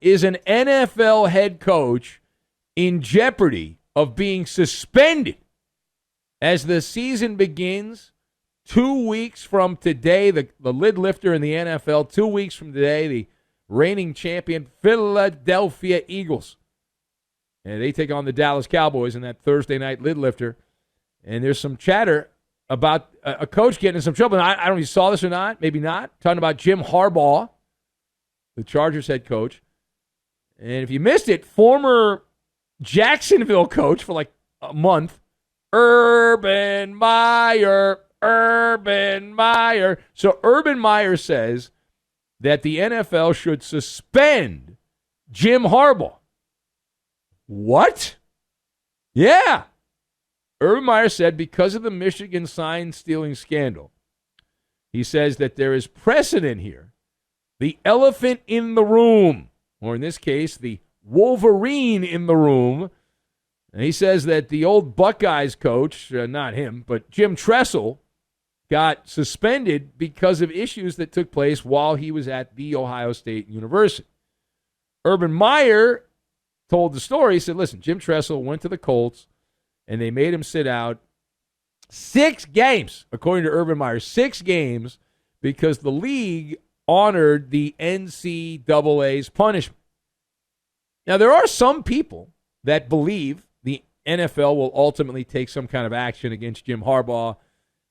is an NFL head coach in jeopardy of being suspended as the season begins 2 weeks from today? The lid lifter in the NFL, 2 weeks from today, the reigning champion Philadelphia Eagles. And they take on the Dallas Cowboys in that Thursday night lid lifter. And there's some chatter about a coach getting in some trouble. And I don't know if you saw this or not, maybe not. Talking about Jim Harbaugh, the Chargers head coach. And if you missed it, former Jacksonville coach for like a month, Urban Meyer. So Urban Meyer says that the NFL should suspend Jim Harbaugh. What? Yeah. Urban Meyer said because of the Michigan sign-stealing scandal, he says that there is precedent here. The elephant in the room, or in this case, the Wolverine in the room. And he says that the old Buckeyes coach, not him, but Jim Tressel, got suspended because of issues that took place while he was at The Ohio State University. Urban Meyer told the story. He said, listen, Jim Tressel went to the Colts, and they made him sit out 6 games, according to Urban Meyer, 6 games, because the league honored the NCAA's punishment. Now, there are some people that believe the NFL will ultimately take some kind of action against Jim Harbaugh.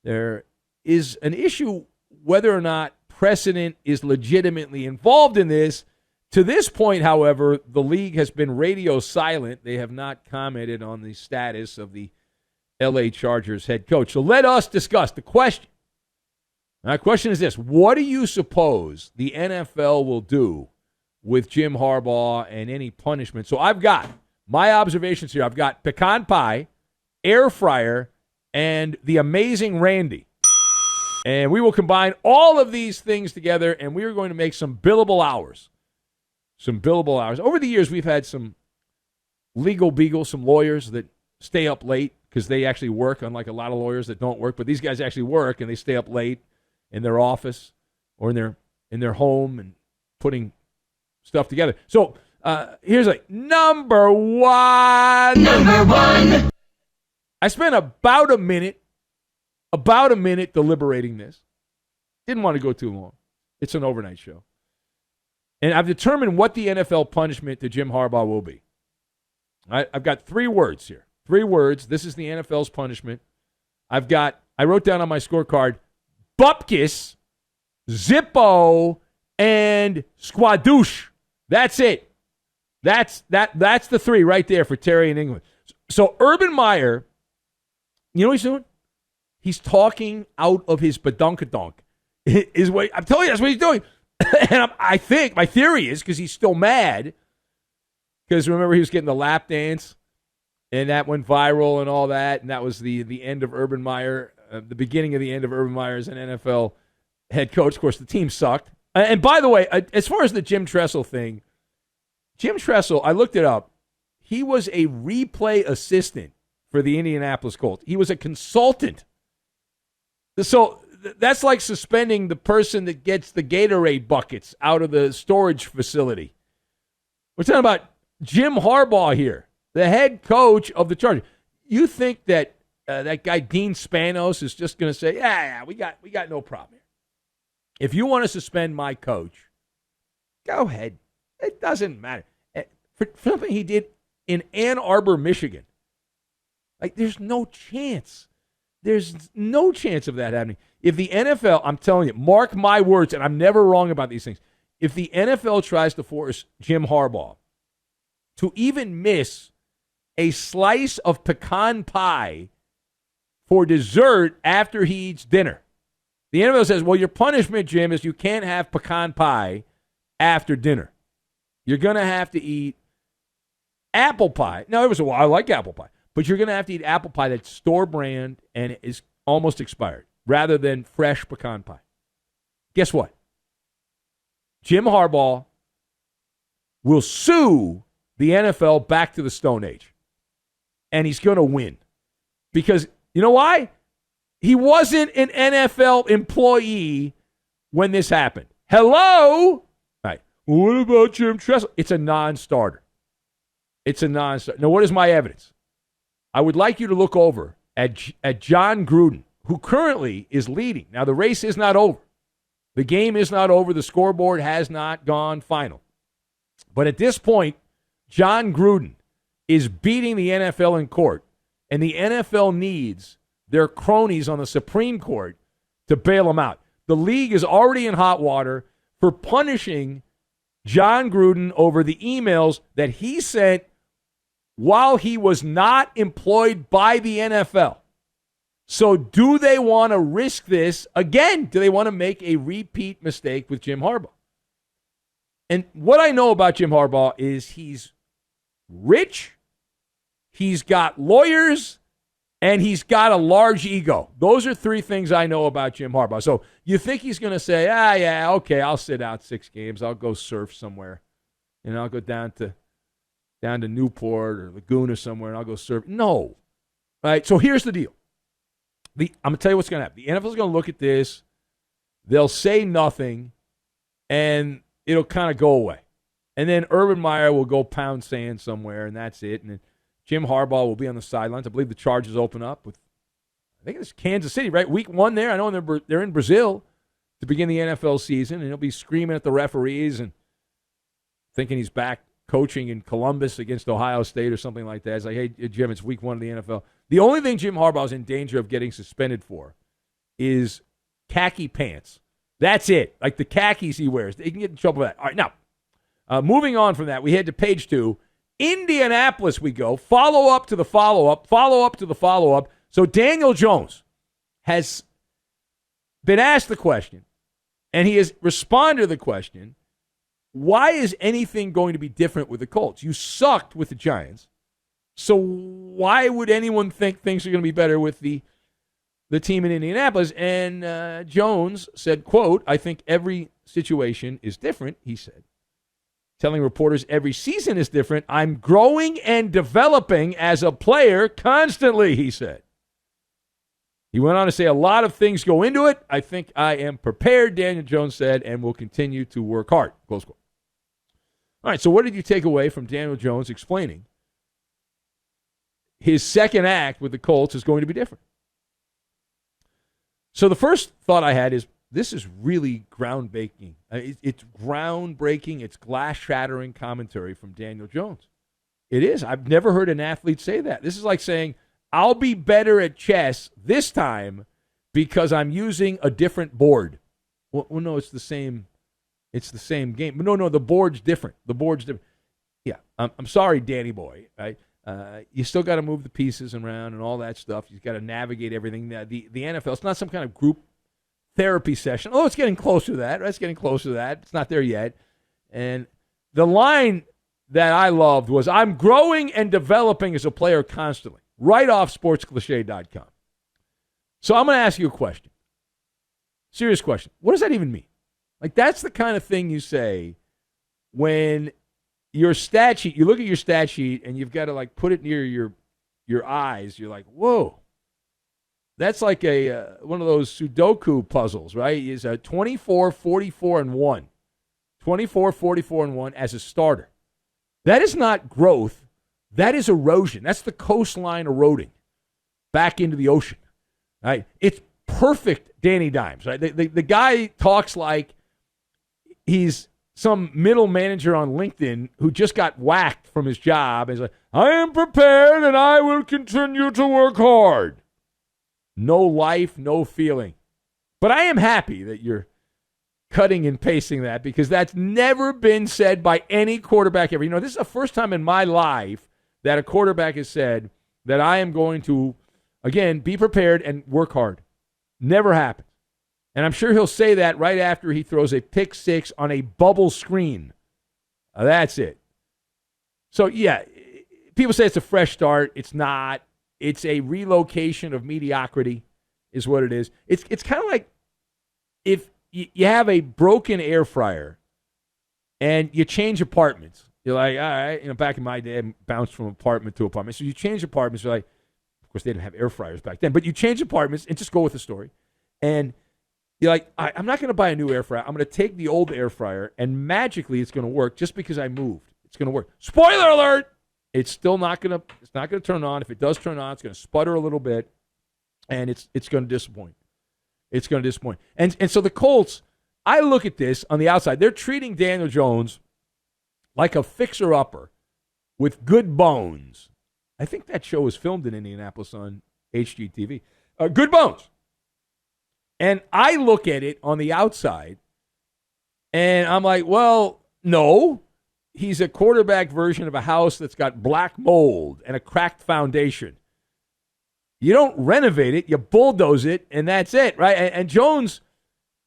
There is an issue whether or not precedent is legitimately involved in this. To this point, however, the league has been radio silent. They have not commented on the status of the L.A. Chargers head coach. So let us discuss the question. My question is this. What do you suppose the NFL will do with Jim Harbaugh and any punishment? So I've got my observations here. I've got pecan pie, air fryer, and the amazing Randy. And we will combine all of these things together, and we are going to make some billable hours. Some billable hours. Over the years, we've had some legal beagles, some lawyers that stay up late because they actually work, unlike a lot of lawyers that don't work. But these guys actually work, and they stay up late in their office or in their home and putting stuff together. So here's number one. Number one. I spent about a minute deliberating this. Didn't want to go too long. It's an overnight show. And I've determined what the NFL punishment to Jim Harbaugh will be. I've got 3 words here. 3 words. This is the NFL's punishment. I wrote down on my scorecard, Bupkis, Zippo, and Squadouche. That's it. That's the 3 right there for Terry in England. So Urban Meyer, you know what he's doing? He's talking out of his badunkadunk. I'm telling you, that's what he's doing. And I think, my theory is, because he's still mad, because remember he was getting the lap dance, and that went viral and all that, and that was the end of Urban Meyer, the beginning of the end of Urban Meyer as an NFL head coach. Of course, the team sucked. And by the way, as far as the Jim Tressel thing, Jim Tressel, I looked it up, he was a replay assistant for the Indianapolis Colts. He was a consultant. So that's like suspending the person that gets the Gatorade buckets out of the storage facility. We're talking about Jim Harbaugh here, the head coach of the Chargers. You think that that guy Dean Spanos is just going to say, yeah, we got no problem here. If you want to suspend my coach, go ahead. It doesn't matter. For something he did in Ann Arbor, Michigan, there's no chance. There's no chance of that happening. If the NFL, I'm telling you, mark my words, and I'm never wrong about these things. If the NFL tries to force Jim Harbaugh to even miss a slice of pecan pie for dessert after he eats dinner, the NFL says, well, your punishment, Jim, is you can't have pecan pie after dinner. You're going to have to eat apple pie. Now, I like apple pie. But you're going to have to eat apple pie that's store brand and is almost expired rather than fresh pecan pie. Guess what? Jim Harbaugh will sue the NFL back to the Stone Age. And he's going to win. Because, you know why? He wasn't an NFL employee when this happened. Hello? All right. Well, what about Jim Tressel? It's a non-starter. It's a non-starter. Now, what is my evidence? I would like you to look over at John Gruden, who currently is leading. Now, the race is not over. The game is not over. The scoreboard has not gone final. But at this point, John Gruden is beating the NFL in court, and the NFL needs their cronies on the Supreme Court to bail him out. The league is already in hot water for punishing John Gruden over the emails that he sent while he was not employed by the NFL. So do they want to risk this again? Do they want to make a repeat mistake with Jim Harbaugh? And what I know about Jim Harbaugh is he's rich, he's got lawyers, and he's got a large ego. Those are three things I know about Jim Harbaugh. So you think he's going to say, yeah, okay, I'll sit out 6 games. I'll go surf somewhere. And I'll go down to Newport or Laguna somewhere, and I'll go surf. No. All right, so here's the deal. I'm going to tell you what's going to happen. The NFL is going to look at this. They'll say nothing, and it'll kind of go away. And then Urban Meyer will go pound sand somewhere, and that's it. And then Jim Harbaugh will be on the sidelines. I believe the Chargers open up with, I think it's Kansas City, right? Week 1 there. I know they're in Brazil to begin the NFL season, and he'll be screaming at the referees and thinking he's back coaching in Columbus against Ohio State or something like that. It's like, hey, Jim, it's week 1 of the NFL. The only thing Jim Harbaugh is in danger of getting suspended for is khaki pants. That's it. Like the khakis he wears. He can get in trouble for that. All right, now, moving on from that, we head to page 2. Indianapolis we go. Follow-up to the follow-up. Follow-up to the follow-up. So Daniel Jones has been asked the question, and he has responded to the question, why is anything going to be different with the Colts? You sucked with the Giants, so why would anyone think things are going to be better with the team in Indianapolis? And Jones said, quote, I think every situation is different, he said. Telling reporters every season is different. I'm growing and developing as a player constantly, he said. He went on to say a lot of things go into it. I think I am prepared, Daniel Jones said, and will continue to work hard. Close quote. All right, so what did you take away from Daniel Jones explaining his second act with the Colts is going to be different? So the first thought I had is, this is really groundbreaking. It's groundbreaking. It's glass-shattering commentary from Daniel Jones. It is. I've never heard an athlete say that. This is like saying, I'll be better at chess this time because I'm using a different board. Well, no, it's the same. It's the same game. But no, the board's different. The board's different. Yeah, I'm sorry, Danny boy. Right? You still got to move the pieces around and all that stuff. You've got to navigate everything. The NFL, it's not some kind of group therapy session. Oh, it's getting closer to that. It's getting closer to that. It's not there yet. And the line that I loved was, I'm growing and developing as a player constantly. Right off sportscliche.com. So I'm going to ask you a question. Serious question. What does that even mean? Like, that's the kind of thing you say when your stat sheet, you look at your stat sheet and you've got to like put it near your eyes. You're like, whoa. That's like one of those Sudoku puzzles, right? Is a 24, 44, and 1. 24, 44, and 1 as a starter. That is not growth. That is erosion. That's the coastline eroding back into the ocean. Right? It's perfect Danny Dimes. Right? The guy talks like he's some middle manager on LinkedIn who just got whacked from his job. And he's like, I am prepared and I will continue to work hard. No life, no feeling. But I am happy that you're cutting and pasting that because that's never been said by any quarterback ever. You know, this is the first time in my life that a quarterback has said that I am going to, again, be prepared and work hard. Never happened. And I'm sure he'll say that right after he throws a pick six on a bubble screen. That's it. So, yeah, people say it's a fresh start. It's not. It's a relocation of mediocrity is what it is. It's kind of like if you have a broken air fryer and you change apartments. You're like, all right, back in my day, I bounced from apartment to apartment. So you change apartments. You're like, of course, they didn't have air fryers back then, but you change apartments and just go with the story. And You're like, I'm not going to buy a new air fryer. I'm going to take the old air fryer, and magically it's going to work just because I moved. It's going to work. Spoiler alert! It's still not going to turn on. If it does turn on, it's going to sputter a little bit, and it's going to disappoint. It's going to disappoint. And so the Colts, I look at this on the outside. They're treating Daniel Jones like a fixer-upper with good bones. I think that show was filmed in Indianapolis on HGTV. Good bones. And I look at it on the outside, and I'm like, well, no. He's a quarterback version of a house that's got black mold and a cracked foundation. You don't renovate it, you bulldoze it, and that's it, right? And Jones,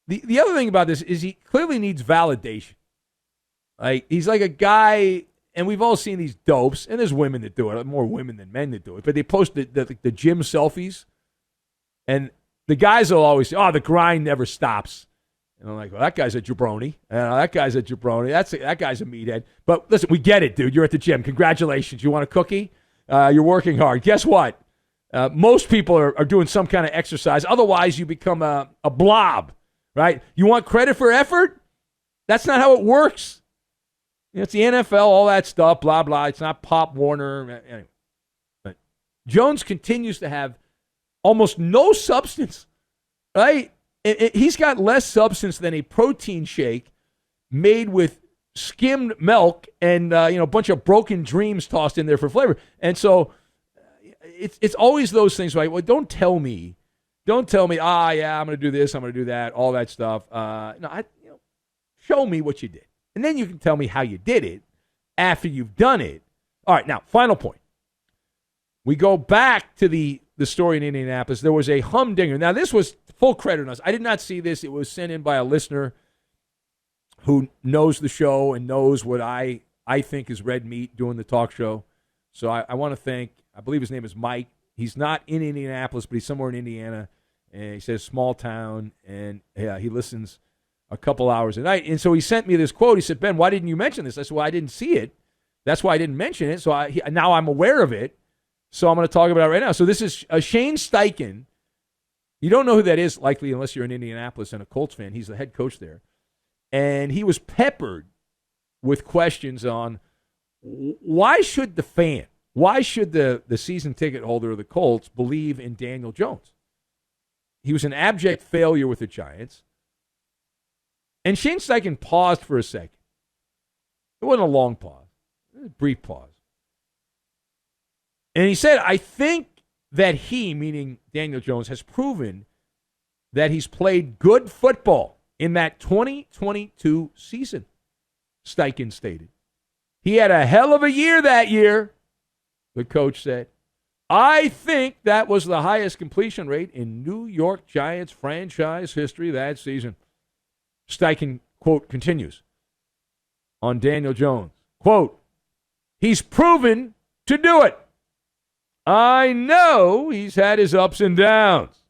the other thing about this is he clearly needs validation. Like, he's like a guy, and we've all seen these dopes, and there's women that do it, more women than men that do it, but they post the gym selfies, and the guys will always say, oh, the grind never stops. And I'm like, well, that guy's a jabroni. That guy's a jabroni. That guy's a meathead. But listen, we get it, dude. You're at the gym. Congratulations. You want a cookie? You're working hard. Guess what? Most people are doing some kind of exercise. Otherwise, you become a blob, right? You want credit for effort? That's not how it works. It's the NFL, all that stuff, blah, blah. It's not Pop Warner. Anyway. But Jones continues to have almost no substance, right? He's got less substance than a protein shake made with skimmed milk and a bunch of broken dreams tossed in there for flavor. And so it's always those things, right? Well, don't tell me, yeah, I'm going to do this, I'm going to do that, all that stuff. Show me what you did. And then you can tell me how you did it after you've done it. All right, now, final point. We go back to the story in Indianapolis. There was a humdinger. Now, this was full credit on us. I did not see this. It was sent in by a listener who knows the show and knows what I think is red meat doing the talk show. So I want to thank, I believe his name is Mike. He's not in Indianapolis, but he's somewhere in Indiana. And he says small town, and he listens a couple hours a night. And so he sent me this quote. He said, Ben, why didn't you mention this? I said, well, I didn't see it. That's why I didn't mention it. So now I'm aware of it. So I'm going to talk about it right now. So this is Shane Steichen. You don't know who that is, likely, unless you're in Indianapolis and a Colts fan. He's the head coach there. And he was peppered with questions on why should the season ticket holder of the Colts believe in Daniel Jones? He was an abject failure with the Giants. And Shane Steichen paused for a second. It wasn't a long pause. It was a brief pause. And he said, I think that he, meaning Daniel Jones, has proven that he's played good football in that 2022 season, Steichen stated. He had a hell of a year that year, the coach said. I think that was the highest completion rate in New York Giants franchise history that season. Steichen, quote, continues on Daniel Jones. Quote, he's proven to do it. I know he's had his ups and downs,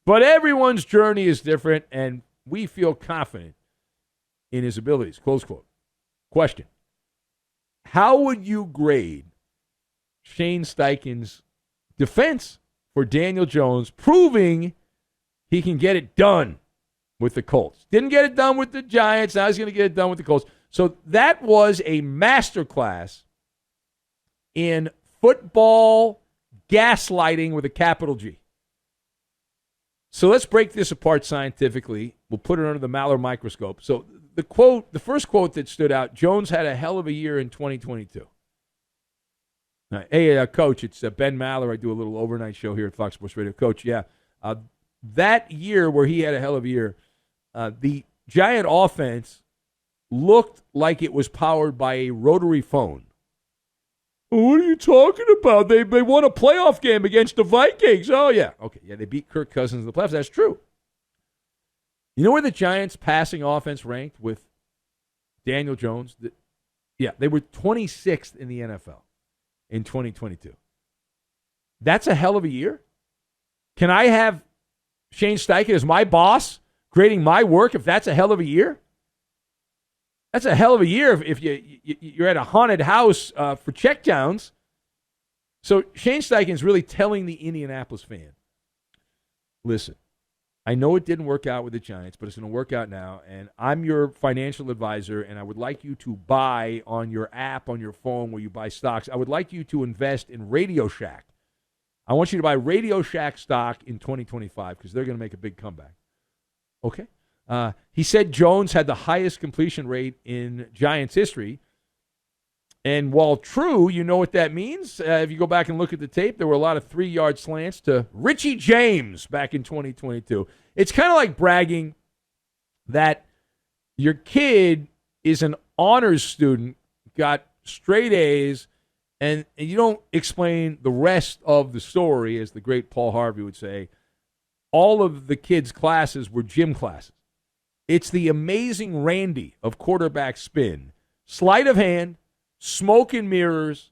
but everyone's journey is different, and we feel confident in his abilities. Close quote. Question. How would you grade Shane Steichen's defense for Daniel Jones, proving he can get it done with the Colts? Didn't get it done with the Giants. Now he's going to get it done with the Colts. So that was a masterclass in football gaslighting with a capital G. So let's break this apart scientifically. We'll put it under the Meyer microscope. So the first quote that stood out, Jones had a hell of a year in 2022. Hey, Coach, it's Ben Meyer. I do a little overnight show here at Fox Sports Radio. Coach, yeah. That year where he had a hell of a year, the Giant offense looked like it was powered by a rotary phone. What are you talking about? They won a playoff game against the Vikings. Oh, yeah. Okay, yeah, they beat Kirk Cousins in the playoffs. That's true. You know where the Giants' passing offense ranked with Daniel Jones? They were 26th in the NFL in 2022. That's a hell of a year. Can I have Shane Steichen as my boss grading my work if that's a hell of a year? That's a hell of a year if you're at a haunted house for checkdowns. So Shane Steichen's really telling the Indianapolis fan, listen, I know it didn't work out with the Giants, but it's going to work out now. And I'm your financial advisor, and I would like you to buy on your app on your phone where you buy stocks. I would like you to invest in Radio Shack. I want you to buy Radio Shack stock in 2025 because they're going to make a big comeback. Okay. He said Jones had the highest completion rate in Giants history. And while true, you know what that means. If you go back and look at the tape, there were a lot of 3-yard slants to Richie James back in 2022. It's kind of like bragging that your kid is an honors student, got straight A's, and you don't explain the rest of the story, as the great Paul Harvey would say. All of the kids' classes were gym classes. It's the amazing Randy of quarterback spin. Sleight of hand, smoke and mirrors.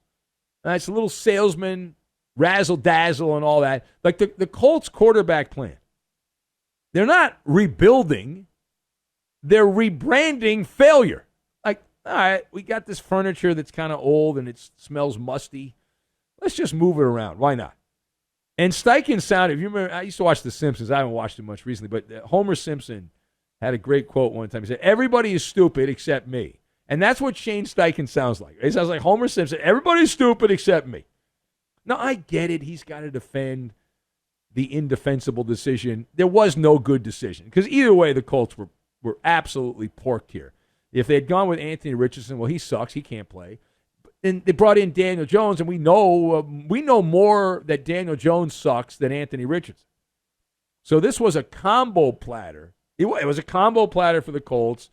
It's a little salesman, razzle-dazzle and all that. Like the Colts quarterback plan. They're not rebuilding. They're rebranding failure. Like, all right, we got this furniture that's kind of old and it smells musty. Let's just move it around. Why not? And Steichen sounded, if you remember, I used to watch The Simpsons. I haven't watched it much recently, but Homer Simpson had a great quote one time. He said, everybody is stupid except me. And that's what Shane Steichen sounds like. It sounds like Homer Simpson. Everybody's stupid except me. Now, I get it. He's got to defend the indefensible decision. There was no good decision. Because either way, the Colts were absolutely porked here. If they had gone with Anthony Richardson, well, he sucks. He can't play. And they brought in Daniel Jones, and we know more that Daniel Jones sucks than Anthony Richardson. So this was a combo platter. It was a combo platter for the Colts.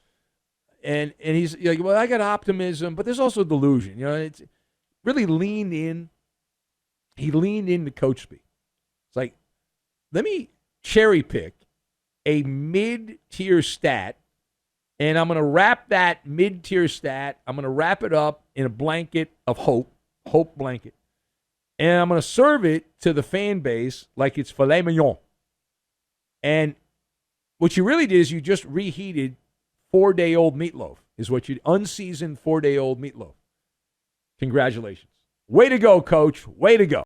And he's like, well, I got optimism, but there's also delusion. You know, it's really leaned in. He leaned into coach speak. It's like, let me cherry pick a mid-tier stat, and I'm going to wrap that mid-tier stat. I'm going to wrap it up in a blanket of hope blanket, and I'm going to serve it to the fan base like it's filet mignon. And what you really did is you just reheated 4-day-old meatloaf is what you unseasoned 4-day-old meatloaf. Congratulations. Way to go, Coach. Way to go.